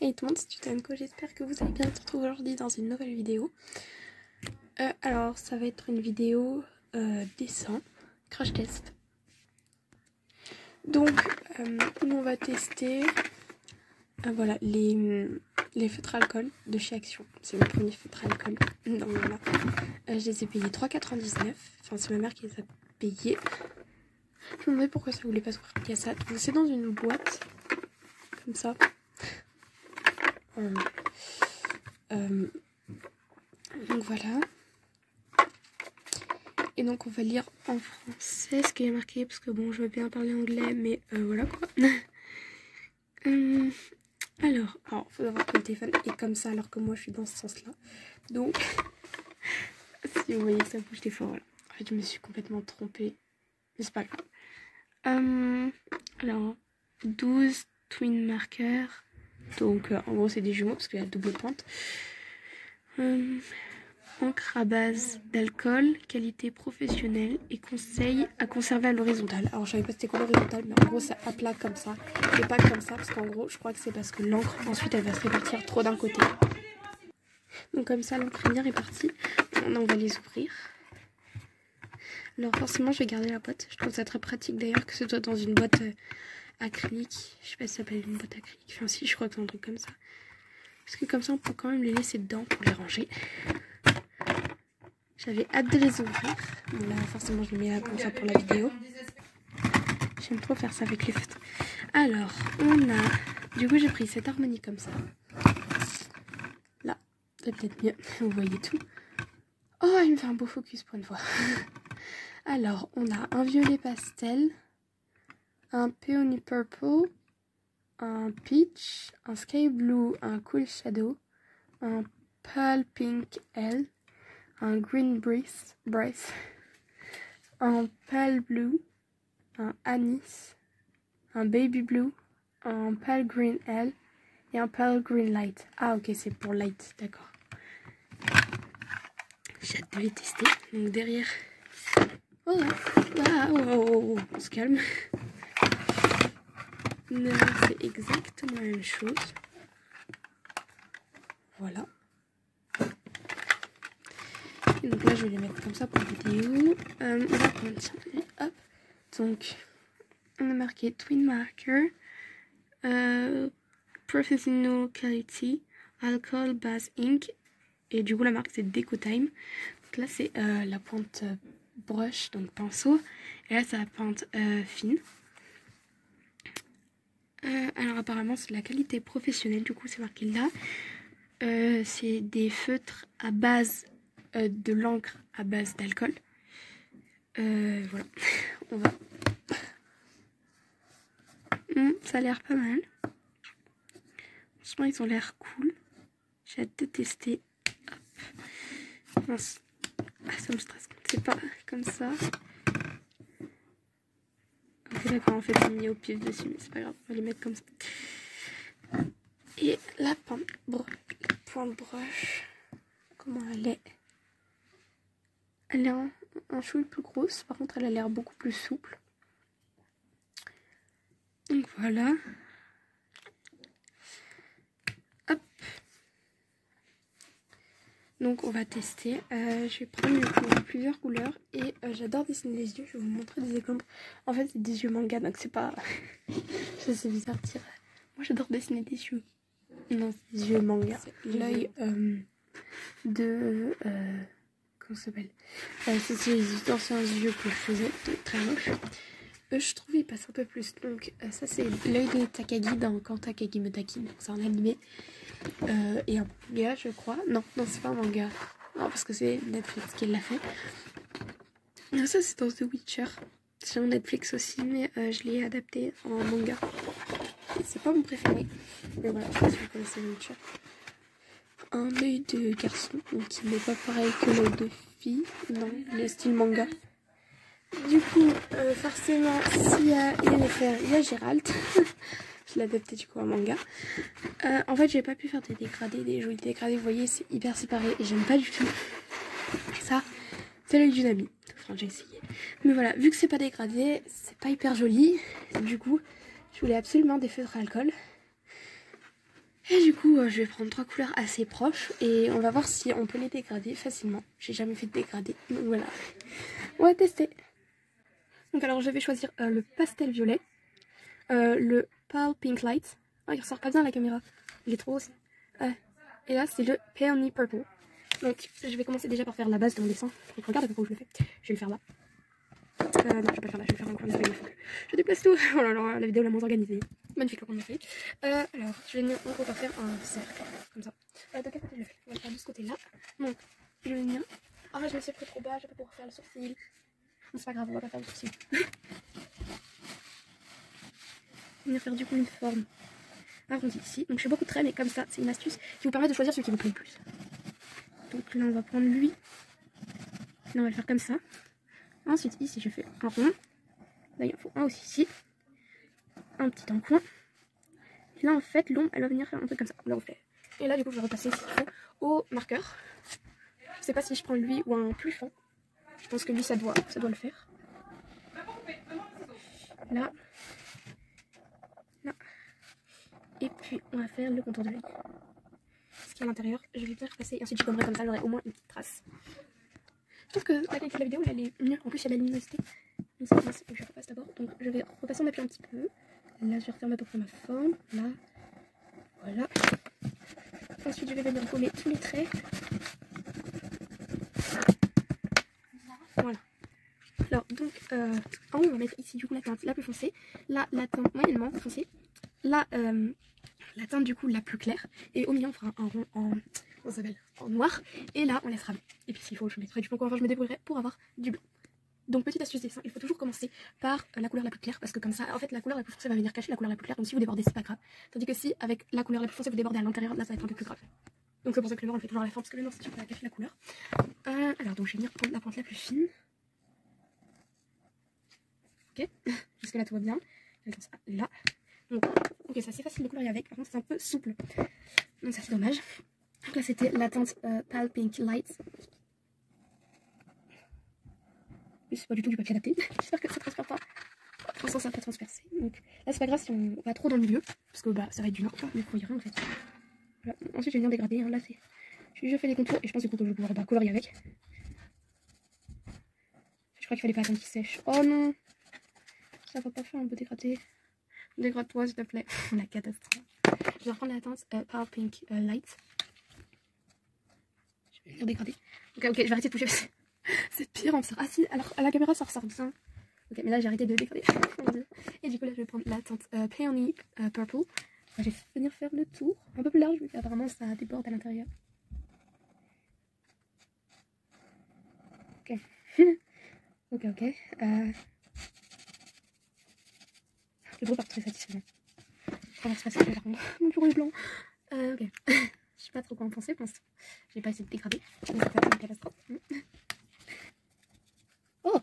Hey tout le monde, c'est Tutanko, j'espère que vous allez bien. On se retrouve aujourd'hui dans une nouvelle vidéo. Alors ça va être une vidéo dessin, crash test. Donc on va tester voilà, les feutres alcool de chez Action. C'est le premier feutre alcool. Donc voilà. Je les ai payés 3,99. Enfin c'est ma mère qui les a payés. Je me demandais pourquoi ça voulait pas s'ouvrir. Il y a ça. Donc c'est dans une boîte. Comme ça. Donc voilà. Et donc on va lire en français ce qui est marqué parce que bon je veux bien parler anglais mais voilà quoi. Alors faut savoir que le téléphone est comme ça alors que moi je suis dans ce sens là. Donc si vous voyez que ça bouge des fois voilà. En fait je me suis complètement trompée. Mais c'est pas grave. Alors 12 twin markers. Donc en gros c'est des jumeaux parce qu'il y a double pointe. Encre à base d'alcool, qualité professionnelle et conseil à conserver à l'horizontale. Alors je savais pas c'était quoi l'horizontale mais en gros c'est à plat comme ça et pas comme ça parce qu'en gros je crois que c'est parce que l'encre ensuite elle va se répartir trop d'un côté. Donc comme ça l'encre est bien répartie. Maintenant on va les ouvrir. Alors forcément je vais garder la boîte. Je trouve ça très pratique d'ailleurs que ce soit dans une boîte acrylique. Je sais pas si ça s'appelle une boîte acrylique. Enfin si je crois que c'est un truc comme ça. Parce que comme ça on peut quand même les laisser dedans pour les ranger. J'avais hâte de les ouvrir. Bon là forcément je les mets là comme ça pour la vidéo. J'aime trop faire ça avec les feutres. Alors on a... Du coup j'ai pris cette harmonie comme ça. Là, c'est peut-être mieux. Vous voyez tout. Oh il me fait un beau focus pour une fois. Alors on a un violet pastel. Un peony purple. Un peach. Un sky blue. Un cool shadow. Un pale pink L. Un green brace, un pale blue, un anis, un baby blue, un pale green L et un pale green light. Ah ok c'est pour light, d'accord. J'ai hâte de les tester. Donc derrière, voilà, on se calme. C'est exactement la même chose. Voilà. Et donc là je vais les mettre comme ça pour la vidéo. On va continuer. Hop. Donc on a marqué twin marker, professional quality, alcohol base ink. Et du coup la marque c'est Deco Time. Donc là c'est la pointe brush, donc pinceau. Et là c'est la pointe fine. Alors apparemment c'est de la qualité professionnelle, du coup c'est marqué là. C'est des feutres à base de l'encre à base d'alcool. Voilà, on va. Ça a l'air pas mal. Franchement, ils ont l'air cool. J'ai hâte de tester. Hop. Mince. Ah, ça me stresse. C'est pas comme ça. Ok, d'accord, en fait, j'ai mis au pif dessus, mais c'est pas grave. On va les mettre comme ça. Et la pointe brush, comment elle est? Elle est un chouille plus grosse. Par contre, elle a l'air beaucoup plus souple. Donc voilà. Hop. Donc on va tester. Je vais prendre plusieurs couleurs. Et j'adore dessiner les yeux. Je vais vous montrer des exemples. En fait c'est des yeux manga. Donc c'est pas... Ça c'est bizarre de dire. Moi j'adore dessiner des yeux. Non c'est des yeux manga. L'œil de... comment ça s'appelle c'est les anciens yeux que je faisais. Très moche. Je trouve il passe un peu plus. Donc ça c'est l'œil de Takagi dans Quand Takagi me taquine. C'est un animé et un manga je crois. Non c'est pas un manga. Non parce que c'est Netflix qui l'a fait. Ça c'est dans The Witcher. C'est sur Netflix aussi mais je l'ai adapté en manga. C'est pas mon préféré. Mais voilà, je sais pas si vous connaissez The Witcher. Un œil de garçon, donc qui n'est pas pareil que l'œil de fille. Non, le style manga. Du coup, forcément, s'il y a Yennefer, il y a Gérald. Je l'ai adapté du coup en manga. En fait, j'ai pas pu faire des dégradés, des jolis dégradés. Vous voyez, c'est hyper séparé et j'aime pas du tout. Ça, c'est l'œil d'une amie. Enfin, j'ai essayé. Mais voilà, vu que c'est pas dégradé, c'est pas hyper joli. Du coup, je voulais absolument des feutres à alcool. Et du coup, je vais prendre 3 couleurs assez proches et on va voir si on peut les dégrader facilement. J'ai jamais fait de dégradé, donc voilà. On va tester. Donc alors je vais choisir le pastel violet, le pale pink light. Oh, il ressort pas bien à la caméra, il est trop rose. Et là c'est le peony purple. Donc je vais commencer déjà par faire la base de mon dessin. Donc regarde à peu près où je le fais. Je vais le faire là. Non, je vais pas le faire là, je vais le faire dans le coin de la feuille. Je déplace tout. Oh là là, la vidéo la moins organisée. Magnifique le coin de la feuille. Alors, je vais venir en gros par faire un cercle, comme ça. De quel côté je le fais? On va le faire de ce côté-là. Donc, je vais venir. Ah, je me suis pris trop bas, je vais pas pouvoir faire le sourcil. Non, c'est pas grave, on va pas faire le sourcil. Venir faire du coup une forme arrondie ici. Donc, je fais beaucoup de traits, mais comme ça, c'est une astuce qui vous permet de choisir celui qui vous plaît le plus. Donc là, on va prendre lui. Là, on va le faire comme ça. Ensuite, ici, je fais un rond. Là, il en faut un aussi ici. Un petit en coin. Et là, en fait, l'ombre, elle va venir faire un truc comme ça, le reflet. Et là, du coup, je vais repasser, s'il faut, au marqueur. Je sais pas si je prends lui ou un plus fin. Je pense que lui, ça doit le faire. Là. Là. Et puis, on va faire le contour de l'œil. Ce qui est à l'intérieur, je vais bien repasser. Et ensuite, je gommerai comme ça, j'aurai au moins une petite trace. Je trouve que la qualité de la vidéo, elle est mieux. En plus, il y a de la luminosité. Donc, c'est mince, je repasse d'abord. Donc, je vais repasser en appuyant un petit peu. Là, je vais refermer à peu près ma forme. Là. Voilà. Ensuite, je vais venir coller tous les traits. Voilà. Alors, donc, en haut, on va mettre ici, du coup, la teinte la plus foncée. Là, la teinte moyennement foncée. Là, la teinte, du coup, la plus claire. Et au milieu, on fera un rond en noir. Et là, on laissera blanc. Et puis, s'il faut, je mettrai du blanc. Enfin, je me débrouillerai pour avoir du blanc. Donc, petite astuce dessin, il faut toujours commencer par la couleur la plus claire. Parce que comme ça, en fait, la couleur la plus foncée va venir cacher la couleur la plus claire. Donc, si vous débordez, c'est pas grave. Tandis que si, avec la couleur la plus foncée, vous débordez à l'intérieur, là, ça va être un peu plus grave. Donc, c'est pour ça que le noir, on le fait toujours à la fin. Parce que le noir, c'est sûr qu'il va cacher la couleur. Alors, donc, je vais venir prendre la pointe la plus fine. Ok, jusque là tout va bien. Comme ça, là. Donc, ok, c'est assez facile de colorier avec. Par contre, c'est un peu souple. Donc, ça, c'est dommage. Donc, là, c'était la teinte Pale Pink Light. C'est pas du tout du papier adapté. J'espère que ça transpire pas. Pour l'instant, ça va pas transpercer. Donc, là, c'est pas grave si on va trop dans le milieu. Parce que bah, ça va être du noir. Mais il n'y a rien en fait. Voilà. Ensuite, je vais venir dégrader. Hein. Là, c'est. Je fais des contours. Et je pense que je vais pouvoir colorier avec. Je crois qu'il fallait pas attendre qu'il sèche. Oh non! Ça va pas faire un peu dégradé. Dégrade-toi s'il te plaît. La catastrophe. Je vais reprendre la teinte Pale Pink Light. Je vais venir dégrader. Ok, je vais arrêter de toucher. C'est pire en ça. Ah si, alors à la caméra ça ressort bien. Ok, mais là j'ai arrêté de dégrader. Et du coup là je vais prendre la teinte Peony Purple. Je vais venir faire le tour. Un peu plus large vu qu'apparemment ça déborde à l'intérieur. Ok. ok. Le groupe est très satisfaisant. Je traverse pas ça par contre. Mon bureau est blanc. Ok. Je sais pas trop quoi en penser pour l'instant. J'ai pas essayé de dégrader. Donc c'est pas une catastrophe. Oh.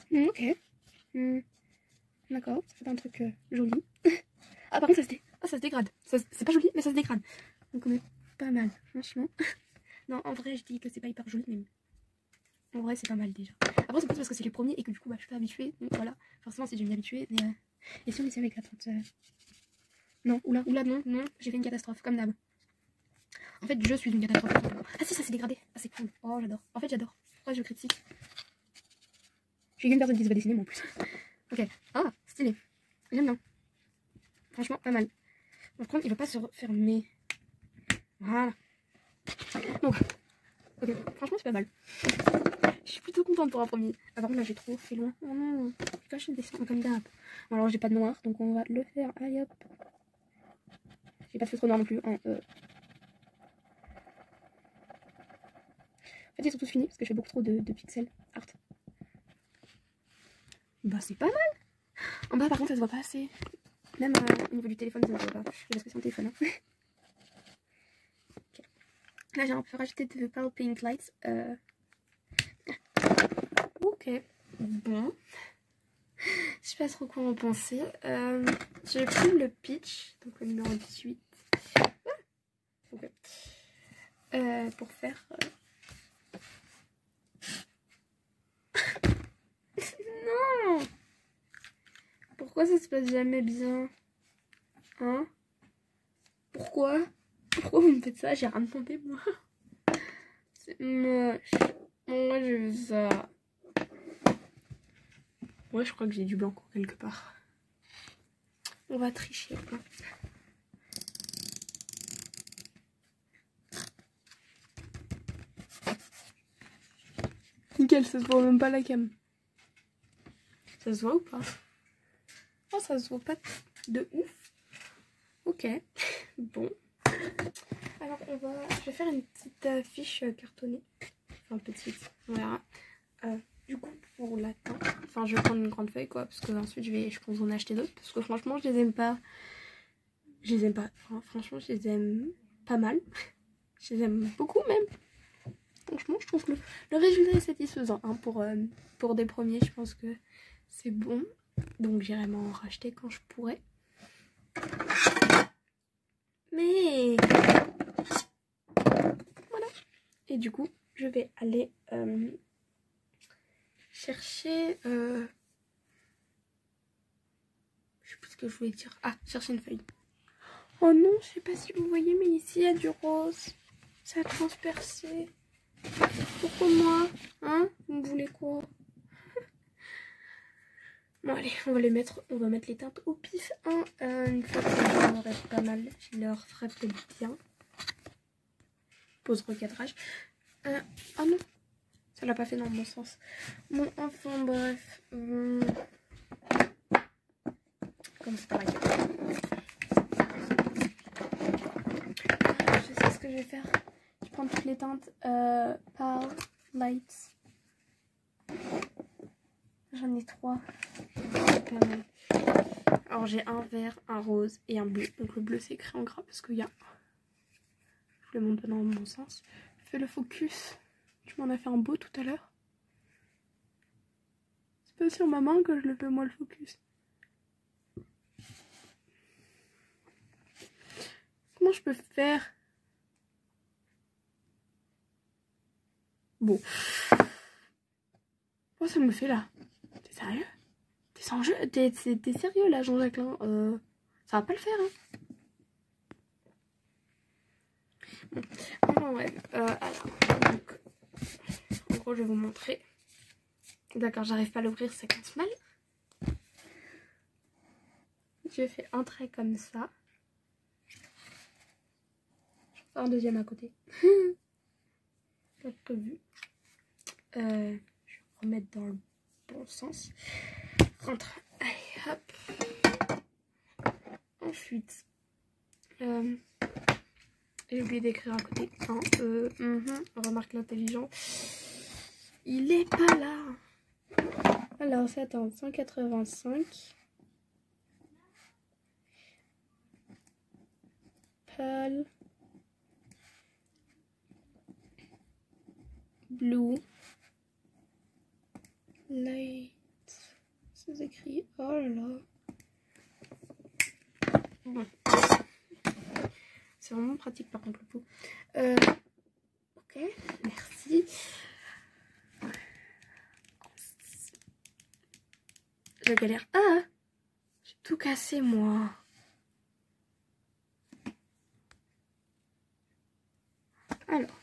Ok. D'accord, ça fait un truc joli. Ah par contre ça se dégrade. C'est pas joli mais ça se dégrade. Donc on est pas mal, franchement. Non en vrai je dis que c'est pas hyper joli mais en vrai c'est pas mal déjà. Après c'est peut-être parce que c'est les premiers et que du coup bah, je suis pas habituée. Donc voilà, forcément si je vais m'y habituer. Mais, et si on essaie avec la teinte non, oula, non, j'ai fait une catastrophe comme d'hab. En fait je suis une catastrophe. Ah si ça s'est dégradé. Ah c'est cool. Oh j'adore. En fait j'adore. Pourquoi je critique? J'ai une personne qui se va dessiner moi en plus. Ok. Ah, stylé. J'aime bien. Franchement, pas mal. Par contre, il va pas se refermer. Voilà. Donc, ok. Franchement, c'est pas mal. Je suis plutôt contente pour un premier. Ah, par contre, là, j'ai trop fait loin. Oh non, j'ai caché le dessin comme d'hab. Bon, alors, j'ai pas de noir, donc on va le faire. Allez hop. J'ai pas de feutre noir non plus. Hein, En fait, ils sont tous finis parce que je fais beaucoup trop de pixels art. Bah, c'est pas mal. En bas, par contre, ça se voit pas assez. Même au niveau du téléphone, ça ne se voit pas. Je vais sur mon téléphone. Hein. Okay. Là, j'ai un peu rajouté de Pale Pink Lights. Ok. Bon. Je sais pas trop quoi en penser. J'ai pris le pitch, donc le numéro 18. Ok. Pour faire... Non! Pourquoi ça se passe jamais bien? Hein? Pourquoi? Pourquoi vous me faites ça? J'ai rien demandé, moi. C'est moche. Moi, je veux ça. Ouais, je crois que j'ai du blanc quelque part. On va tricher. Nickel, ça se voit même pas la cam. Ça se voit ou pas? Oh, ça se voit pas de ouf. Ok. Bon. Alors, je vais faire une petite fiche cartonnée. Enfin, petite. On verra. Du coup, pour la teinte, enfin, je vais prendre une grande feuille, quoi. Parce que ensuite, je pense en acheter d'autres. Parce que franchement, je les aime pas. Je les aime pas. Enfin, franchement, je les aime pas mal. Je les aime beaucoup, même. Franchement, je trouve que le résultat est satisfaisant. Hein, pour des premiers, je pense que c'est bon. Donc, j'irai m'en racheter quand je pourrai. Mais voilà. Et du coup, je vais aller chercher... Je sais plus ce que je voulais dire. Ah, chercher une feuille. Oh non, je sais pas si vous voyez, mais ici, il y a du rose. Ça a transpercé. Pourquoi moi? Hein? Vous me voulez quoi? Bon allez, on va mettre les teintes au pif. Une fois que j'en aurai pas mal, je leur ferai peut-être bien. Pause recadrage. Oh non, ça l'a pas fait dans le bon sens. Bon, enfin bref. Comme c'est pareil. Je sais ce que je vais faire. Je prends toutes les teintes par Lights. J'en ai 3. Pas mal. Alors j'ai un vert, un rose et un bleu. Donc le bleu c'est écrit en gras parce qu'il y a... Je vous le montre pas dans le bon sens. Fais le focus. Tu m'en as fait un beau tout à l'heure. C'est pas sur ma main que je le fais moi le focus. Comment je peux faire? Bon. Oh ça me fait là. T'es sérieux? T'es sans jeu? T'es sérieux là Jean-Jacquelin? Ça va pas le faire hein. Bon. Enfin bref. Alors. Donc, en gros je vais vous montrer. D'accord, j'arrive pas à l'ouvrir, ça commence mal. Je fais un trait comme ça. Je vais faire un deuxième à côté. Pas prévu. Je vais remettre dans le bon sens. Rentre. Allez, hop. Ensuite, j'ai oublié d'écrire à côté. Remarque l'intelligent. Il est pas là. Alors, c'est attends, 185. Pale. Blue. Light. Ça s'écrit. Oh là là. Bon. C'est vraiment pratique par contre le pot. Ok, merci. Je galère. Ah! J'ai tout cassé moi. Alors.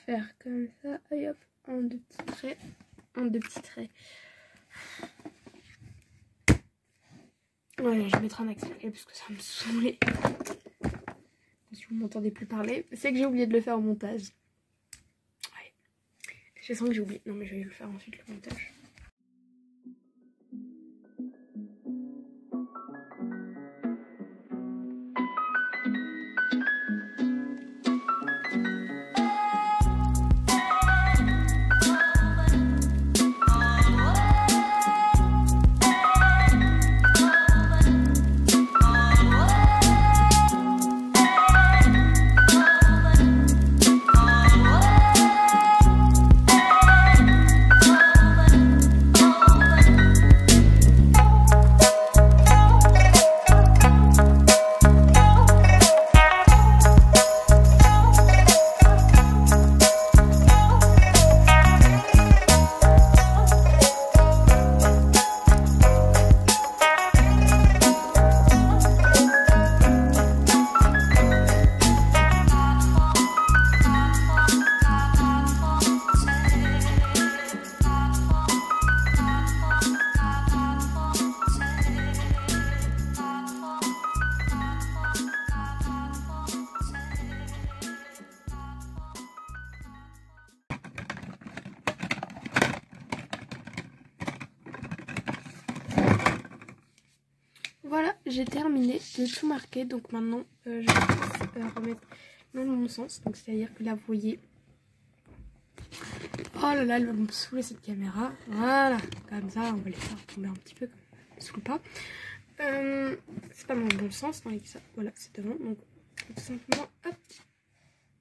Faire comme ça. Et hop. Un, deux petits traits. Un, deux petits traits. Voilà, je vais mettre un accéléré parce que ça me saoulait. Si vous m'entendez plus parler, c'est que j'ai oublié de le faire au montage. Ouais. Je sens que j'ai oublié. Non mais je vais le faire ensuite le montage. voilà, j'ai terminé de tout marquer. Donc maintenant, je vais remettre dans le bon sens. Donc c'est-à-dire que là, vous voyez... Oh là là, elle va me saouler cette caméra. Voilà, comme ça, on va les faire tomber un petit peu. Ne me saoule pas. C'est pas dans le bon sens, non, avec ça. Voilà, c'est devant. Donc tout simplement, hop.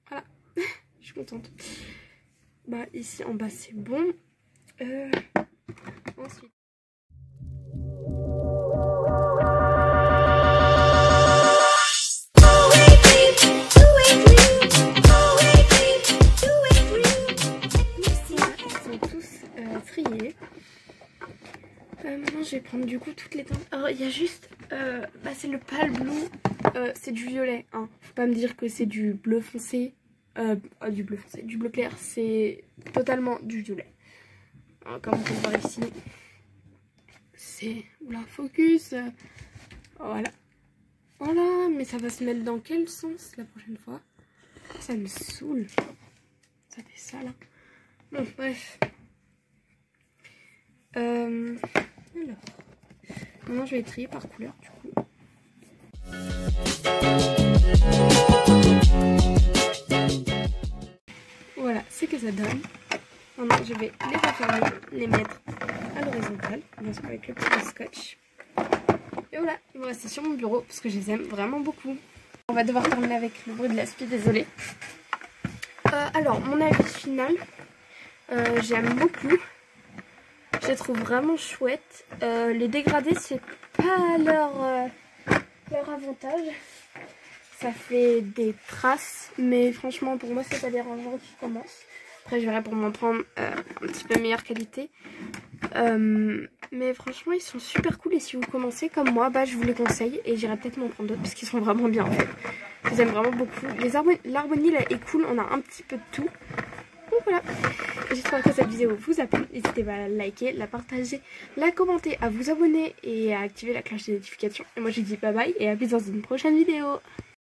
Voilà, je suis contente. Bah ici en bas c'est bon. Ensuite. Trier. Maintenant je vais prendre du coup toutes les teintes. Alors il y a juste c'est le pâle blue, c'est du violet hein. Faut pas me dire que c'est du bleu foncé, du bleu clair, c'est totalement du violet comme on peut le voir ici. C'est oula focus, voilà mais ça va se mettre dans quel sens la prochaine fois? Ça me saoule, ça fait ça là. Bon bref. Alors, maintenant je vais trier par couleur du coup. Voilà ce que ça donne. Maintenant je vais les refermer, les mettre à l'horizontale, bien sûr avec le petit scotch. Et voilà, ils vont rester sur mon bureau parce que je les aime vraiment beaucoup. On va devoir terminer avec le bruit de l'aspi, désolée. Alors mon avis final, j'aime beaucoup. Je les trouve vraiment chouettes. Les dégradés, c'est pas leur avantage. Ça fait des traces, mais franchement, pour moi, c'est pas dérangeant qui commence. Après, je verrai pour m'en prendre un petit peu meilleure qualité. Mais franchement, ils sont super cool. Et si vous commencez comme moi, bah, je vous les conseille. Et j'irai peut-être m'en prendre d'autres parce qu'ils sont vraiment bien en fait. Je les aime vraiment beaucoup. L'harmonie là est cool. On a un petit peu de tout. Donc voilà, j'espère que cette vidéo vous a plu. N'hésitez pas à la liker, la partager, la commenter, à vous abonner et à activer la cloche des notifications. Et moi je vous dis bye bye et à plus dans une prochaine vidéo.